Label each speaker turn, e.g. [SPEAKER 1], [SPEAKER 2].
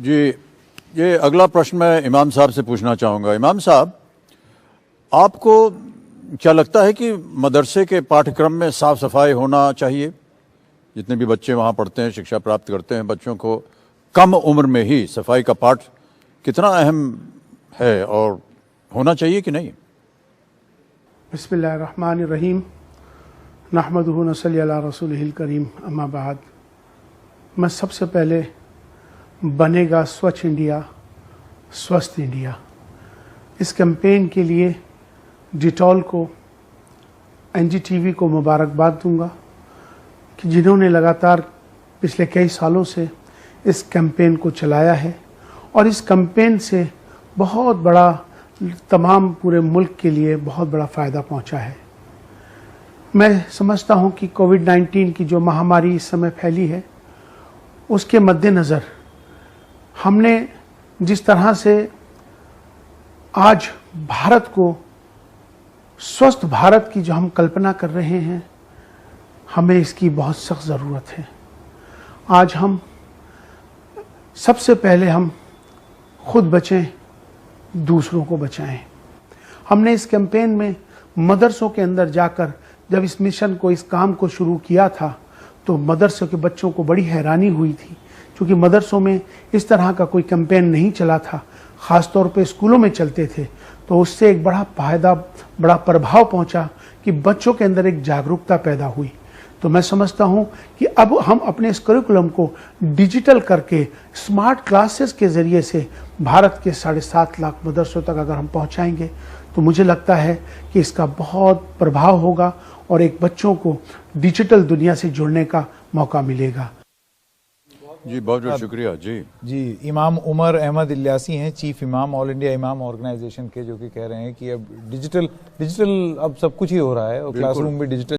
[SPEAKER 1] जी, ये अगला प्रश्न मैं इमाम साहब से पूछना चाहूँगा। इमाम साहब, आपको क्या लगता है कि मदरसे के पाठ्यक्रम में साफ़ सफाई होना चाहिए? जितने भी बच्चे वहाँ पढ़ते हैं, शिक्षा प्राप्त करते हैं, बच्चों को कम उम्र में ही सफाई का पाठ कितना अहम है और होना चाहिए कि नहीं?
[SPEAKER 2] बिस्मिल्लाहिर्रहमानिर्रहीम, नहमदुहु नसल्ली अला रसूलिहिल करीम, अम्मा बाद। मैं सबसे पहले बनेगा स्वच्छ इंडिया, स्वस्थ इंडिया, इस कैंपेन के लिए डिटॉल को, एनडीटीवी को मुबारकबाद दूंगा कि जिन्होंने लगातार पिछले कई सालों से इस कैंपेन को चलाया है और इस कैंपेन से बहुत बड़ा, तमाम पूरे मुल्क के लिए बहुत बड़ा फ़ायदा पहुंचा है। मैं समझता हूं कि कोविड-19 की जो महामारी इस समय फैली है, उसके मद्देनज़र हमने जिस तरह से आज भारत को, स्वस्थ भारत की जो हम कल्पना कर रहे हैं, हमें इसकी बहुत सख्त ज़रूरत है। आज हम सबसे पहले हम खुद बचें, दूसरों को बचाएं। हमने इस कैंपेन में मदरसों के अंदर जाकर जब इस मिशन को, इस काम को शुरू किया था, तो मदरसों के बच्चों को बड़ी हैरानी हुई थी, क्योंकि मदरसों में इस तरह का कोई कैंपेन नहीं चला था, ख़ास तौर पे स्कूलों में चलते थे। तो उससे एक बड़ा फायदा, बड़ा प्रभाव पहुंचा कि बच्चों के अंदर एक जागरूकता पैदा हुई। तो मैं समझता हूं कि अब हम अपने इस करिकुलम को डिजिटल करके, स्मार्ट क्लासेस के ज़रिए से भारत के 7.5 लाख मदरसों तक अगर हम पहुंचाएंगे, तो मुझे लगता है कि इसका बहुत प्रभाव होगा और एक बच्चों को डिजिटल दुनिया से जुड़ने का मौका मिलेगा।
[SPEAKER 1] जी, बहुत बहुत शुक्रिया। जी,
[SPEAKER 3] इमाम उमर अहमद इलियासी हैं, चीफ इमाम ऑल इंडिया इमाम ऑर्गेनाइजेशन के, जो कि कह रहे हैं कि अब डिजिटल अब सब कुछ ही हो रहा है और क्लासरूम भी डिजिटल